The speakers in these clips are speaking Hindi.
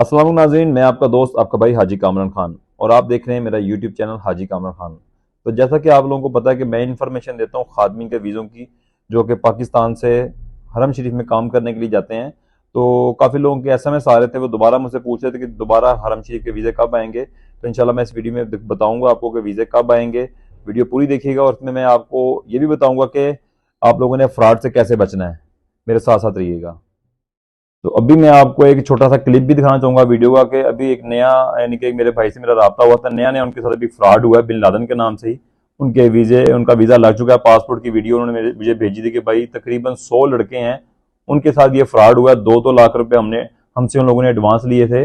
अस्सलाम वालेकुम नाज़रीन, मैं आपका दोस्त आपका भाई हाजी कामरान खान और आप देख रहे हैं मेरा यूट्यूब चैनल हाजी कामरान खान। तो जैसा कि आप लोगों को पता है कि मैं इन्फॉर्मेशन देता हूँ खादमीन के वीज़ों की, जो कि पाकिस्तान से हरम शरीफ में काम करने के लिए जाते हैं। तो काफ़ी लोगों के एसएमएस आ रहे थे, वो दोबारा मुझसे पूछ रहे थे कि दोबारा हरम शरीफ के वीज़े कब आएंगे। तो इंशाल्लाह मैं इस वीडियो में बताऊँगा आपको कि वीज़े कब आएंगे। वीडियो पूरी देखिएगा और उसमें मैं आपको ये भी बताऊँगा कि आप लोगों ने फ्रॉड से कैसे बचना है। मेरे साथ साथ रहिएगा। तो अभी मैं आपको एक छोटा सा क्लिप भी दिखाना चाहूंगा वीडियो का, कि अभी एक नया, यानी कि एक मेरे भाई से मेरा राब्ता हुआ था, नया नया उनके साथ अभी फ्रॉड हुआ है बिन लादेन के नाम से ही। उनका वीजा लग चुका है, पासपोर्ट की वीडियो उन्होंने मुझे भेजी थी कि भाई तकरीबन 100 लड़के हैं उनके साथ ये फ्रॉड हुआ है। 2-2 लाख रुपए हमसे उन लोगों ने एडवांस लिए थे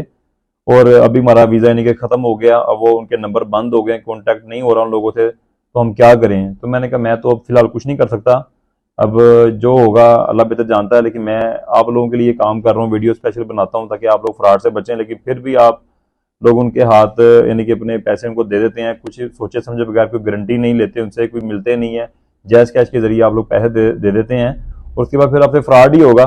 और अभी हमारा वीजा यानी कि खत्म हो गया। अब वो उनके नंबर बंद हो गए, कॉन्टैक्ट नहीं हो रहा उन लोगों से, तो हम क्या करें। तो मैंने कहा मैं तो अब फिलहाल कुछ नहीं कर सकता, अब जो होगा अल्लाह बेहतर जानता है। लेकिन मैं आप लोगों के लिए काम कर रहा हूँ, वीडियो स्पेशल बनाता हूँ ताकि आप लोग फ्रॉड से बचें। लेकिन फिर भी आप लोग उनके हाथ यानी कि अपने पैसे उनको दे देते हैं, कुछ सोचे समझे बगैर, कोई गारंटी नहीं लेते उनसे, कोई मिलते नहीं है, जैस कैश के जरिए आप लोग पैसे दे देते हैं और उसके बाद फिर आपसे फ्रॉड ही होगा।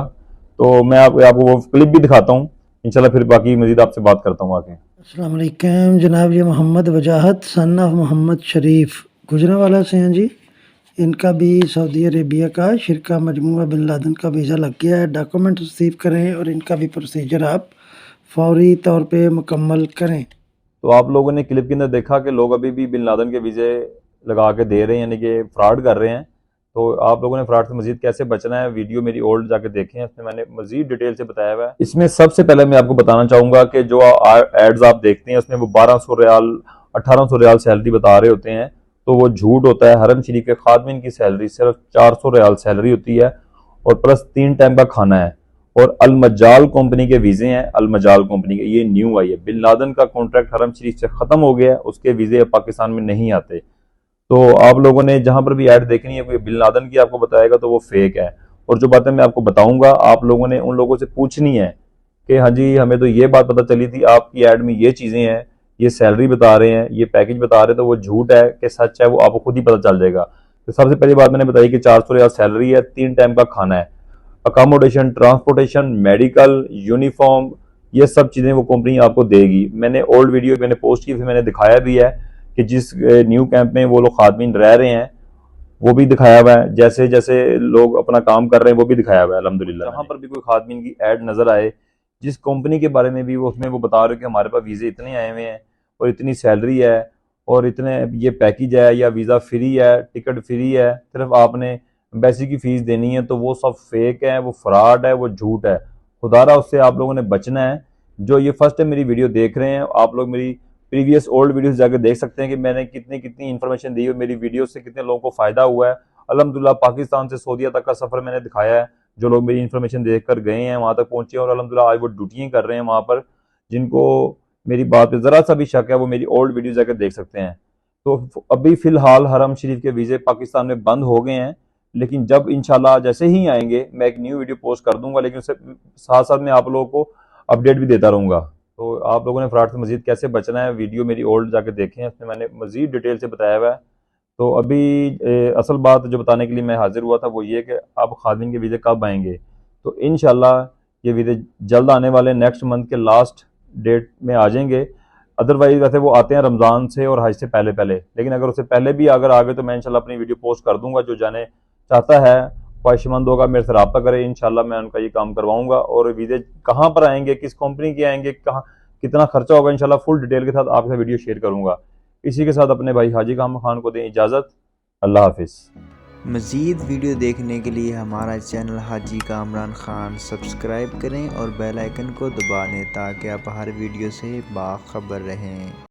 तो मैं आपको वो क्लिप भी दिखाता हूँ, इंशाल्लाह फिर बाकी मजीद आपसे बात करता हूँ आगे। अस्सलाम वालेकुम जनाब, ये मोहम्मद वजाहत सन ऑफ मोहम्मद शरीफ गुजरांवाला से हैं जी। इनका भी सऊदी अरेबिया का शिरका मजमूआ बिन लादेन का वीज़ा लग गया है। डॉक्यूमेंट रिसीव करें और इनका भी प्रोसीजर आप फौरी तौर पे मुकम्मल करें। तो आप लोगों ने क्लिप के अंदर देखा कि लोग अभी भी बिन लादेन के वीजे लगा के दे रहे हैं, यानी कि फ्रॉड कर रहे हैं। तो आप लोगों ने फ्रॉड से मजीद कैसे बचना है, वीडियो मेरी ओल्ड जाके देखें, इसमें मैंने मजीद डिटेल से बताया हुआ है। इसमें सबसे पहले मैं आपको बताना चाहूंगा कि जो एड्स आप देखते हैं उसमें वो 1200 रियाल 1800 रियाल सैलरी बता रहे होते हैं, तो वो झूठ होता है। हरम शरीफ के खादमिन की सैलरी सिर्फ 400 रियाल सैलरी होती है और प्लस 3 टाइम का खाना है। और अल मजाल कंपनी के वीजे हैं, अल मजाल कंपनी के, ये न्यू आई है। बिन लादेन का कॉन्ट्रैक्ट हरम शरीफ से खत्म हो गया है, उसके वीजे पाकिस्तान में नहीं आते। तो आप लोगों ने जहां पर भी ऐड देखनी है कोई बिन लादेन की आपको बताएगा तो वो फेक है। और जो बातें मैं आपको बताऊंगा आप लोगों ने उन लोगों से पूछनी है कि हाँ जी हमें तो ये बात पता चली थी, आपकी ऐड में ये चीजें हैं, ये सैलरी बता रहे हैं, ये पैकेज बता रहे हैं, तो वो झूठ है कि सच है, वो आपको खुद ही पता चल जाएगा। तो सबसे पहली बात मैंने बताई कि 400 रियाल सैलरी है, 3 टाइम का खाना है, अकोमोडेशन, ट्रांसपोर्टेशन, मेडिकल, यूनिफॉर्म, ये सब चीजें वो कंपनी आपको देगी। मैंने ओल्ड वीडियो मैंने पोस्ट की, फिर मैंने दिखाया भी है कि जिस न्यू कैंप में वो लोग खादमीन रह रहे हैं वो भी दिखाया हुआ है, जैसे जैसे लोग अपना काम कर रहे हैं वो भी दिखाया हुआ है अल्हम्दुलिल्लाह। जहां पर भी कोई खादमीन की ऐड नजर आए, जिस कंपनी के बारे में भी वो, उसमें वो बता रहे हो कि हमारे पास वीजे इतने आए हुए हैं और इतनी सैलरी है और इतने ये पैकेज है, या वीजा फ्री है, टिकट फ्री है, सिर्फ आपने एम्बेसी की फीस देनी है, तो वो सब फेक है, वो फ्रॉड है, वो झूठ है। खुदारा उससे आप लोगों ने बचना है। जो ये फर्स्ट टाइम मेरी वीडियो देख रहे हैं, आप लोग मेरी प्रीवियस ओल्ड वीडियोस जाकर देख सकते हैं कि मैंने कितनी कितनी इन्फॉर्मेशन दी है, मेरी वीडियो से कितने लोगों को फायदा हुआ है। अल्हम्दुलिल्लाह पाकिस्तान से सऊदीया तक का सफर मैंने दिखाया है, जो लोग मेरी इन्फॉर्मेशन देखकर गए हैं वहां तक पहुंचे हैं और अल्हम्दुलिल्लाह आज वो ड्यूटियां कर रहे हैं वहां पर। जिनको मेरी बात पे जरा सा भी शक है वो मेरी ओल्ड वीडियो जाकर देख सकते हैं। तो अभी फिलहाल हरम शरीफ के वीजे पाकिस्तान में बंद हो गए हैं, लेकिन जब इंशाल्लाह जैसे ही आएंगे मैं एक न्यू वीडियो पोस्ट कर दूंगा, लेकिन उससे साथ साथ मैं आप लोगों को अपडेट भी देता रहूंगा। तो आप लोगों ने फ्रॉड से मजीद कैसे बचना है, वीडियो मेरी ओल्ड जाके देखें, इसमें मैंने मजीद डिटेल से बताया हुआ है। तो अभी असल बात जो बताने के लिए मैं हाजिर हुआ था वो ये कि अब खादिम के वीज़े कब आएंगे। तो इंशाल्लाह ये वीज़े जल्द आने वाले, नेक्स्ट मंथ के लास्ट डेट में आ जाएंगे। अदरवाइज वैसे वो आते हैं रमज़ान से और हज से पहले पहले, लेकिन अगर उससे पहले भी अगर आ गए तो मैं इंशाल्लाह अपनी वीडियो पोस्ट कर दूंगा। जो जाने चाहता है, ख्वाहिशमंद होगा, मेरे से रब्ता करे, इंशाल्लाह मैं उनका ये काम करवाऊंगा। और वीज़े कहाँ पर आएंगे, किस कंपनी के आएंगे, कहाँ कितना खर्चा होगा, इंशाल्लाह फुल डिटेल के साथ आपसे वीडियो शेयर करूंगा। इसी के साथ अपने भाई हाजी कामरान खान को दें इजाज़त। अल्लाह हाफिज़। मज़ीद वीडियो देखने के लिए हमारा चैनल हाजी कामरान खान सब्सक्राइब करें और बेल आइकन को दबा दें ताकि आप हर वीडियो से बाखबर रहें।